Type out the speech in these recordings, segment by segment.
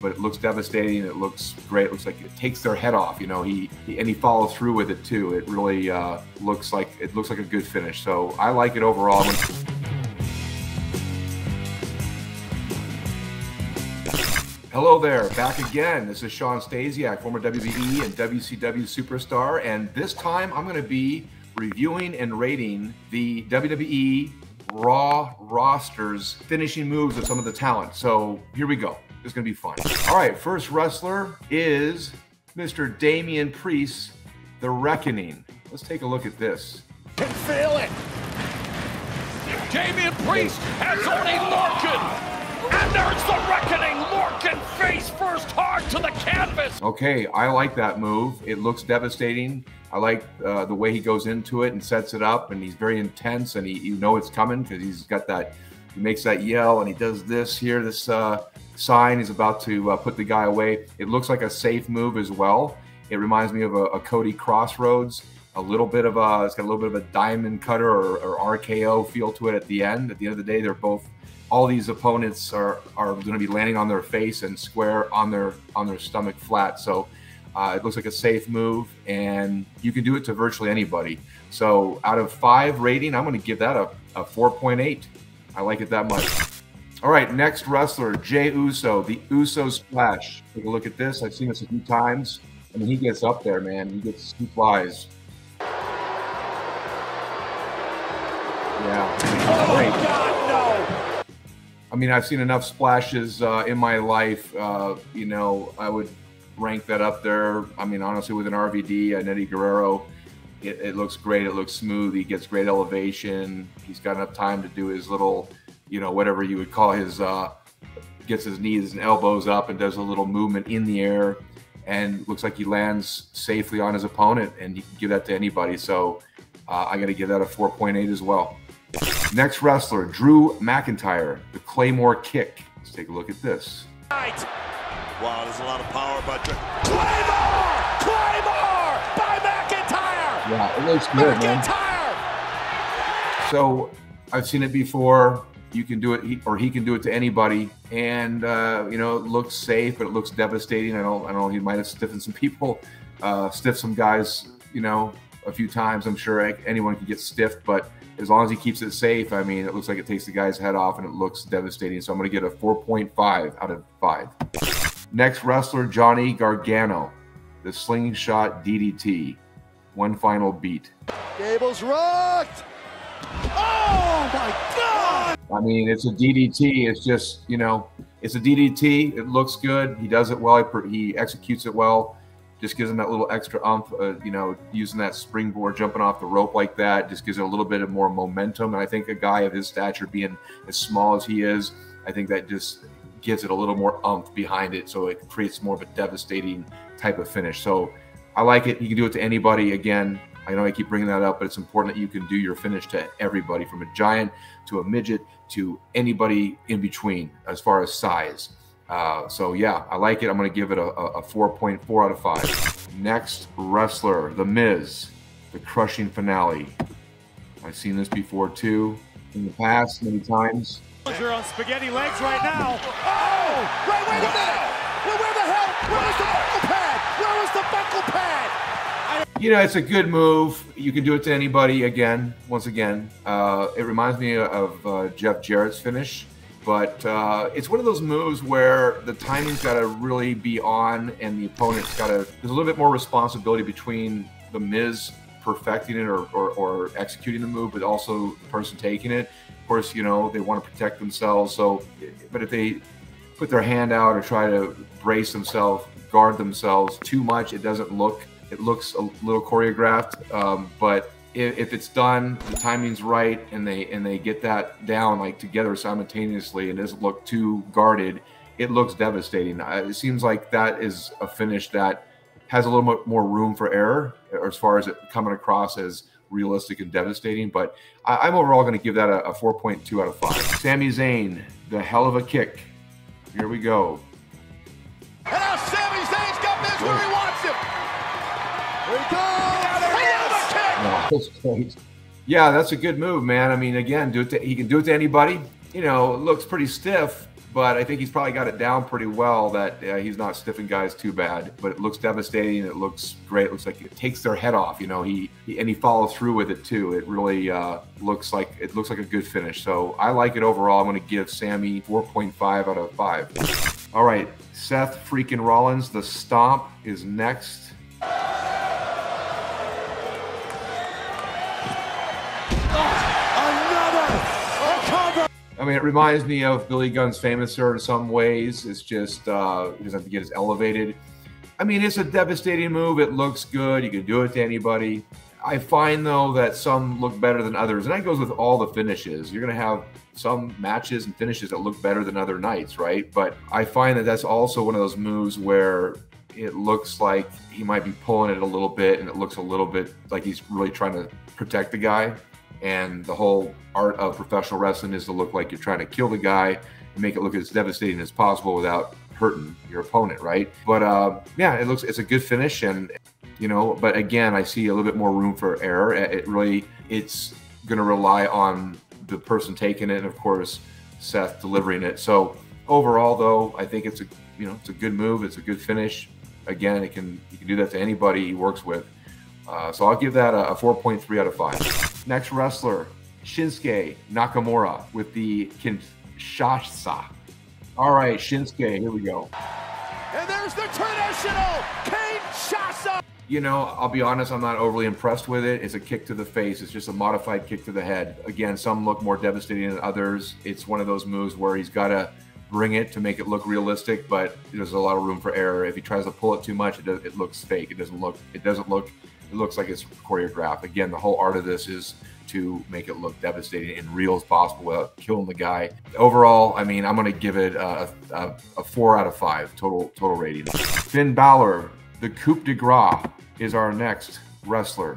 but it looks devastating. It looks great. It looks like it takes their head off. You know, he follows through with it too. It really looks like a good finish. So I like it overall. Hello there, back again. This is Shawn Stasiak, former WWE and WCW Superstar, and this time I'm going to be reviewing and rating the WWE Raw roster's finishing moves of some of the talent. So here we go. It's going to be fun. All right, first wrestler is Mr. Damian Priest, The Reckoning. Let's take a look at this. Can feel it. Damian Priest has only Lorcan. And there's the Reckoning. Lorcan face first hard to the canvas. Okay, I like that move. It looks devastating. I like the way he goes into it and sets it up, and he's very intense, and you know it's coming because he's got that, he makes that yell, and he does this here, this sign. He's about to put the guy away. It looks like a safe move as well. It reminds me of a Cody Crossroads. A little bit of it's got a little bit of a diamond cutter or RKO feel to it at the end. At the end of the day, they're both, all these opponents are going to be landing on their face and square on their stomach flat. So it looks like a safe move, and you can do it to virtually anybody. So out of 5 rating, I'm going to give that a 4.8. I like it that much. All right, next wrestler, Jey Uso, the Uso Splash. Take a look at this. I've seen this a few times. I mean, he gets up there, man. He flies. Yeah. Oh, God, no. I mean, I've seen enough splashes in my life. You know, I would rank that up there. I mean, honestly, with an RVD and Eddie Guerrero, it looks great. It looks smooth. He gets great elevation. He's got enough time to do his little, you know, whatever you would call his, gets his knees and elbows up and does a little movement in the air, and looks like he lands safely on his opponent, and he can give that to anybody. So I got to give that a 4.8 as well. Next wrestler, Drew McIntyre, the Claymore Kick. Let's take a look at this. Right. Wow, there's a lot of power by Claymore! Claymore by McIntyre! Yeah, it looks good, man. So I've seen it before. You can do it, he can do it to anybody, and you know, it looks safe, but it looks devastating. I don't know. He might have stiffened some people, stiffed some guys, you know, a few times. I'm sure anyone can get stiffed, but as long as he keeps it safe, I mean, it looks like it takes the guy's head off, and it looks devastating. So I'm going to get a 4.5 out of 5. Next wrestler, Johnny Gargano, the Slingshot DDT. One final beat. Gable's rocked. Oh my God! I mean, it's a DDT. It's just, you know, it's a DDT. It looks good. He does it well. He executes it well. Just gives him that little extra umph, you know, using that springboard, jumping off the rope like that, just gives it a little bit of more momentum. And I think a guy of his stature, being as small as he is, I think that just gives it a little more umph behind it, so it creates more of a devastating type of finish. So I like it. You can do it to anybody. Again, I know I keep bringing that up, but it's important that you can do your finish to everybody, from a giant to a midget to anybody in between as far as size. So yeah, I like it. I'm going to give it a 4.4 out of 5. Next wrestler, The Miz, the Crushing Finale. I've seen this before too, in the past, many times. You're on spaghetti legs right now. Oh! Wait a minute! Where the hell? Where was the buckle pad? Where was the buckle pad? You know, it's a good move. You can do it to anybody. Again, once again, it reminds me of Jeff Jarrett's finish. But it's one of those moves where the timing's got to really be on, and the opponent's got to, there's a little bit more responsibility between the Miz perfecting it or executing the move, but also the person taking it. Of course, you know, they want to protect themselves. So, but if they put their hand out or try to brace themselves, guard themselves too much, it doesn't look, it looks a little choreographed. But if it's done, the timing's right, and they get that down like together simultaneously, and doesn't look too guarded, it looks devastating. It seems like that is a finish that has a little bit more room for error as far as it coming across as realistic and devastating. But I'm overall going to give that a 4.2 out of 5. Sami Zayn, the Hell of a Kick. Here we go. And now Sami Zayn's got Miz where he wants him. Here he goes. Oh, that's great. Yeah, that's a good move, man. I mean, again, he can do it to anybody. You know, it looks pretty stiff, but I think he's probably got it down pretty well that he's not stiffing guys too bad. But it looks devastating. It looks great. It looks like it takes their head off. You know, he follows through with it too. It really looks like a good finish. So I like it overall. I'm going to give Sammy 4.5 out of 5. All right, Seth freaking Rollins, the Stomp is next. I mean, it reminds me of Billy Gunn's Famouser in some ways. It's just, he doesn't have to get as elevated. I mean, it's a devastating move. It looks good. You can do it to anybody. I find, though, that some look better than others. And that goes with all the finishes. You're going to have some matches and finishes that look better than other nights, right? But I find that that's also one of those moves where it looks like he might be pulling it a little bit, and it looks a little bit like he's really trying to protect the guy. And the whole art of professional wrestling is to look like you're trying to kill the guy and make it look as devastating as possible without hurting your opponent, right? But yeah, it's a good finish, and you know, but again, I see a little bit more room for error. It's going to rely on the person taking it, and of course, Seth delivering it. So overall, though, I think it's a good move. It's a good finish. Again, you can do that to anybody he works with. So I'll give that a 4.3 out of 5. Next wrestler, Shinsuke Nakamura with the Kinshasa. All right, Shinsuke, here we go. And there's the traditional Kinshasa. You know, I'll be honest, I'm not overly impressed with it. It's a kick to the face. It's just a modified kick to the head. Again, some look more devastating than others. It's one of those moves where he's got to bring it to make it look realistic, but there's a lot of room for error. If he tries to pull it too much, it looks fake. It looks like it's choreographed. Again, the whole art of this is to make it look devastating and real as possible without killing the guy. Overall, I mean, I'm going to give it a 4 out of 5 total rating. Finn Balor, the coup de grace, is our next wrestler.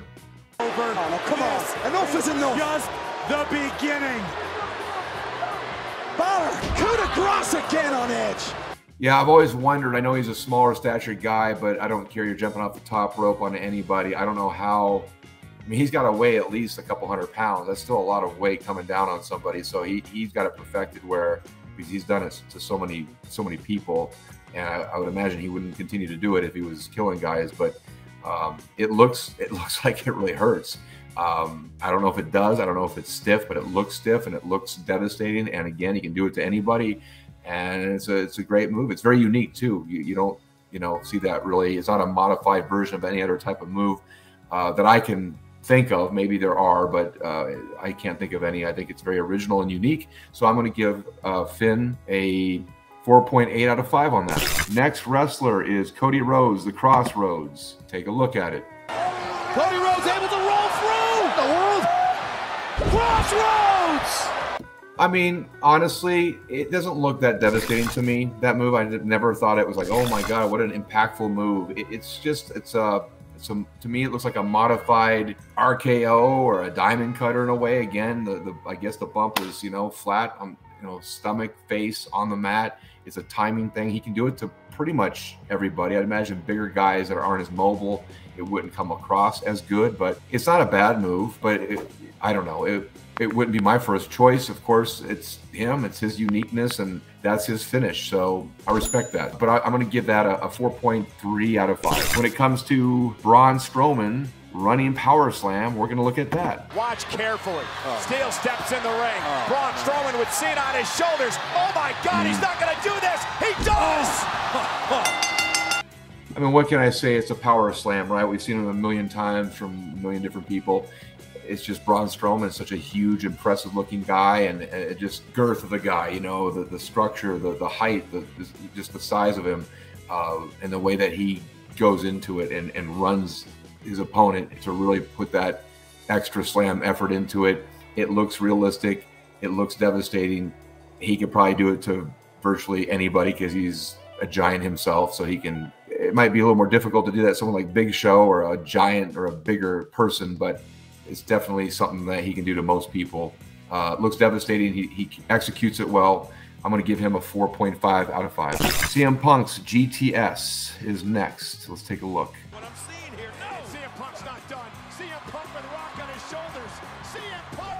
Over. Oh, come on. Enough is enough. Just the beginning. Balor, coup de grace again on Edge. Yeah, I've always wondered. I know he's a smaller stature guy, but I don't care. You're jumping off the top rope onto anybody. I don't know how. I mean, he's got to weigh at least a couple 100 pounds. That's still a lot of weight coming down on somebody. So he's got it perfected where, because he's done it to so many people, and I would imagine he wouldn't continue to do it if he was killing guys. But it looks like it really hurts. I don't know if it does. I don't know if it's stiff, but it looks stiff and it looks devastating. And again, he can do it to anybody. And it's a great move. It's very unique too. You don't see that really. It's not a modified version of any other type of move that I can think of. Maybe there are, but I can't think of any. I think it's very original and unique. So I'm going to give Finn a 4.8 out of 5 on that. Next wrestler is Cody Rhodes, the Crossroads. Take a look at it. Cody Rhodes able to roll through the world. Crossroads. I mean, honestly, it doesn't look that devastating to me. That move, I never thought it was like, oh my God, what an impactful move. To me, it looks like a modified RKO or a diamond cutter in a way. Again, I guess the bump was, flat on, stomach, face on the mat. It's a timing thing. He can do it to pretty much everybody. I'd imagine bigger guys that aren't as mobile, it wouldn't come across as good, but it's not a bad move, but I don't know. It wouldn't be my first choice. Of course, it's him. It's his uniqueness, and that's his finish. So I respect that. But I'm going to give that a 4.3 out of 5. When it comes to Braun Strowman running power slam, we're going to look at that. Watch carefully. Steel steps in the ring. Braun Strowman with Cena on his shoulders. Oh my God, he's not going to do this. He does! I mean, what can I say? It's a power slam, right? We've seen it a million times from a million different people. It's just Braun Strowman, such a huge, impressive-looking guy, and just girth of the guy, the structure, the height, just the size of him, and the way that he goes into it and runs his opponent to really put that extra slam effort into it. It looks realistic. It looks devastating. He could probably do it to virtually anybody because he's a giant himself, so he can. It might be a little more difficult to do that to someone like Big Show or a giant or a bigger person, but it's definitely something that he can do to most people. Looks devastating. He executes it well. I'm going to give him a 4.5 out of 5. CM Punk's GTS is next. Let's take a look. What I'm seeing here, no, CM Punk's not done. CM Punk with a rock on his shoulders. CM Punk,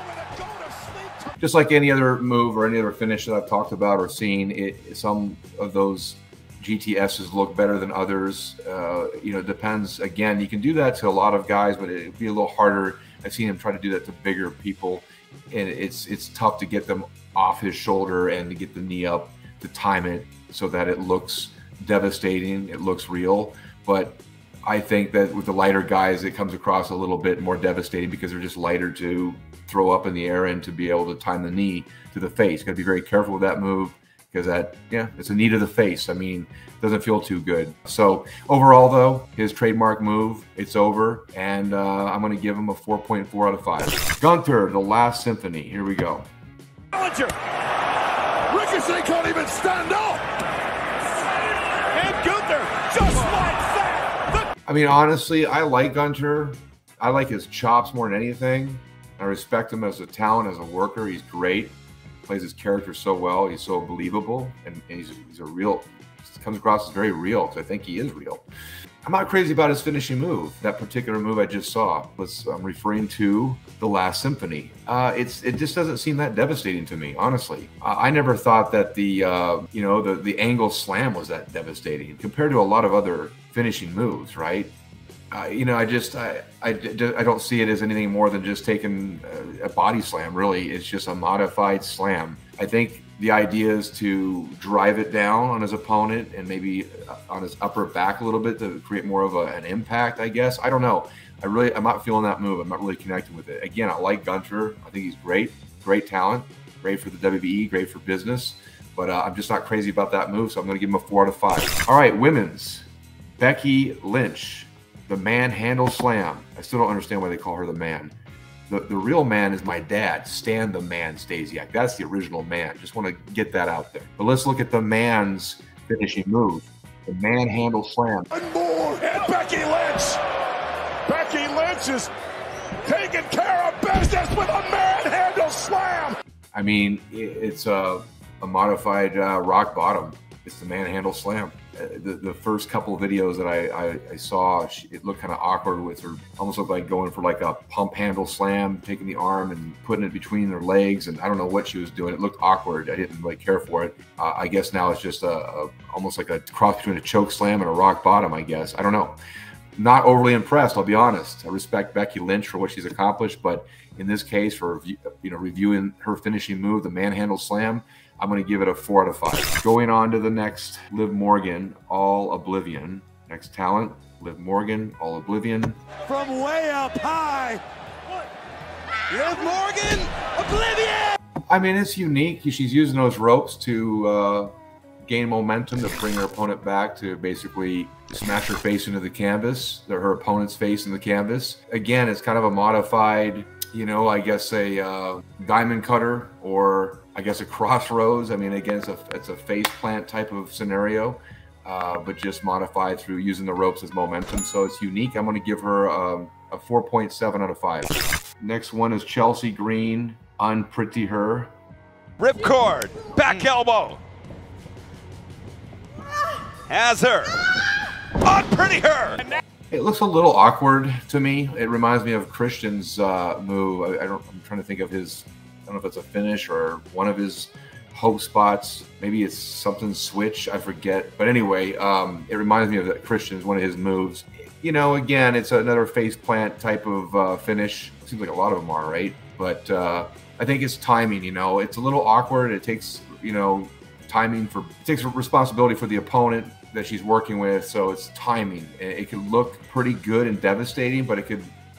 with a go to sleep. just like any other move or any other finish that I've talked about or seen, some of those GTSs look better than others. You know, it depends. Again, you can do that to a lot of guys, but it'd be a little harder. I've seen him try to do that to bigger people, and it's tough to get them off his shoulder and to get the knee up to time it so that it looks devastating, it looks real. But I think that with the lighter guys, it comes across a little bit more devastating because they're just lighter to throw up in the air and to be able to time the knee to the face. Got to be very careful with that move because it's a knee to the face. I mean, it doesn't feel too good. So overall, though, his trademark move, it's over, and I'm going to give him a 4.4 out of 5. Gunther, The Last Symphony. Here we go. Challenger. Ricochet can't even stand up. And Gunther, just like that. I mean, honestly, I like Gunther. I like his chops more than anything. I respect him as a talent, as a worker. He's great. Plays his character so well. He's so believable, and he's a real. Comes across as very real because I think he is real. I'm not crazy about his finishing move. That particular move I just saw. I'm referring to The Last Symphony. It just doesn't seem that devastating to me, honestly. I never thought that the angle slam was that devastating compared to a lot of other finishing moves, right? You know, I don't see it as anything more than just taking a body slam, really. It's just a modified slam. I think the idea is to drive it down on his opponent and maybe on his upper back a little bit to create more of an impact, I guess. I don't know. I'm not feeling that move. I'm not really connecting with it. Again, I like Gunther. I think he's great talent, great for the WWE, great for business. But I'm just not crazy about that move, so I'm going to give him a 4 out of 5. All right, women's. Becky Lynch. The manhandle slam. I still don't understand why they call her the man. The real man is my dad, Stan the Man Stasiak. That's the original man. Just want to get that out there. But let's look at the man's finishing move. The manhandle slam. And more. And Becky Lynch. Becky Lynch is taking care of business with a manhandle slam. I mean, it's a modified rock bottom. It's the manhandle slam. The first couple of videos that I saw, it looked kind of awkward with her. Almost looked like going for like a pump handle slam, taking the arm and putting it between their legs, and I don't know what she was doing. It looked awkward. I didn't really care for it. I guess now it's just almost like a cross between a choke slam and a rock bottom, I guess. I don't know. Not overly impressed, I'll be honest. I respect Becky Lynch for what she's accomplished, but in this case, for reviewing her finishing move, the manhandle slam, I'm going to give it a 4 out of 5. Going on to the next, Liv Morgan, All Oblivion. Next talent, Liv Morgan, All Oblivion. From way up high, Liv Morgan, Oblivion! I mean, it's unique. She's using those ropes to gain momentum to bring her opponent back, to basically smash her face into the canvas, her opponent's face in the canvas. Again, it's kind of a modified, I guess a diamond cutter, or I guess a crossroads. I mean, again, it's a face plant type of scenario, but just modified through using the ropes as momentum. So it's unique. I'm going to give her a 4.7 out of 5. Next one is Chelsea Green, Unpretty Her. Ripcord, back elbow. Has her. Unpretty Her. It looks a little awkward to me. It reminds me of Christian's move. I'm trying to think of his. I don't know if it's a finish or one of his hope spots. Maybe it's something switch. I forget. But anyway, it reminds me of Christian's, one of his moves. Again, it's another face plant type of finish. Seems like a lot of them are, right? But I think it's timing. It's a little awkward. It takes timing it takes responsibility for the opponent that she's working with. So it's timing. It can look pretty good and devastating, but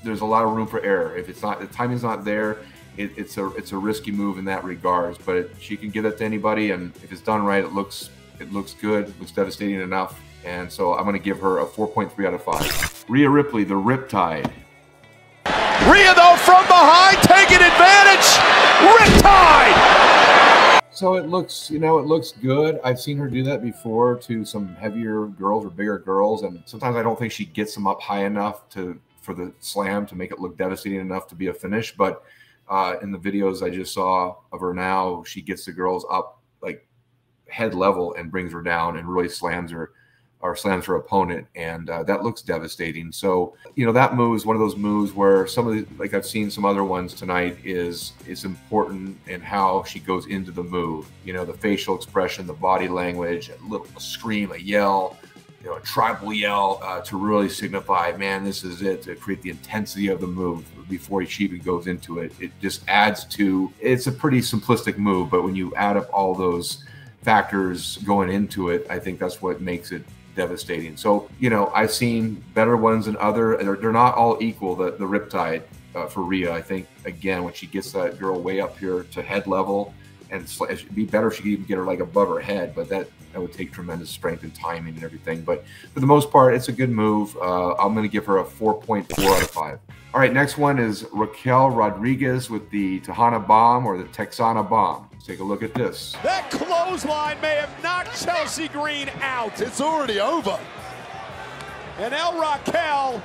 there's a lot of room for error. If the timing's not there, it's a risky move in that regards. But she can give that to anybody, and if it's done right, it looks good. It looks devastating enough. And so I'm going to give her a 4.3 out of 5. Rhea Ripley, the Riptide. Rhea, though, from behind, taking advantage. Riptide! So it looks, it looks good. I've seen her do that before to some heavier girls or bigger girls, and sometimes I don't think she gets them up high enough for the slam to make it look devastating enough to be a finish. But in the videos I just saw of her now, she gets the girls up like head level and brings her down and really slams her or slams her opponent, and that looks devastating. So, you know, that move is one of those moves where some of the, like I've seen some other ones tonight, is important in how she goes into the move. You know, the facial expression, the body language, a scream, a yell, you know, a tribal yell to really signify, man, this is it, to create the intensity of the move before she even goes into it. It just adds to, it's a pretty simplistic move, but when you add up all those factors going into it, I think that's what makes it devastating. So, you know, I've seen better ones than other. They're not all equal. The Riptide for Rhea, I think, again, when she gets that girl way up here to head level, and it'd be better if she could even get her like above her head, but that would take tremendous strength and timing and everything. But for the most part, it's a good move. I'm going to give her a 4.4 out of 5. All right, next one is Raquel Rodriguez with the Tejana Bomb, or the Texana Bomb. Let's take a look at this. That clothesline may have knocked Chelsea Green out. It's already over. And El Raquel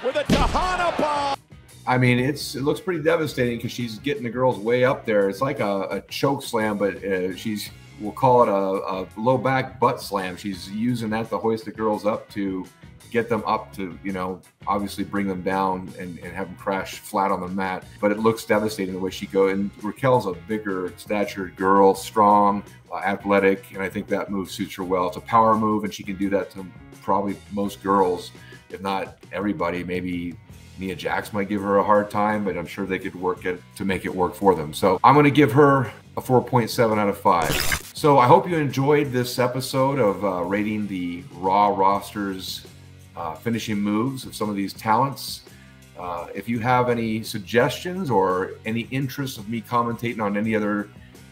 with a Tejana Bomb. I mean, it looks pretty devastating because she's getting the girls way up there. It's like a choke slam, but we'll call it a low back butt slam. She's using that to hoist the girls up, to get them up, to, you know, obviously bring them down and have them crash flat on the mat. But it looks devastating the way she goes. And Raquel's a bigger statured girl, strong, athletic, and I think that move suits her well. It's a power move, and she can do that to probably most girls, if not everybody. Maybe Nia Jax might give her a hard time, but I'm sure they could work it to make it work for them. So I'm going to give her a 4.7 out of 5. So I hope you enjoyed this episode of rating the Raw roster's finishing moves of some of these talents. If you have any suggestions or any interest of me commentating on any other,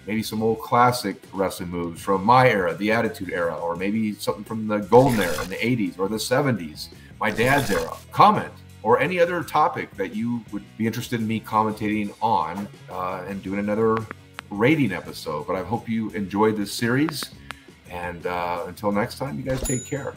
maybe some old classic wrestling moves from my era, the Attitude Era, or maybe something from the Golden Era in the 80s or the 70s, my dad's era, comment. Or any other topic that you would be interested in me commentating on and doing another rating episode. But I hope you enjoyed this series. And until next time, you guys take care.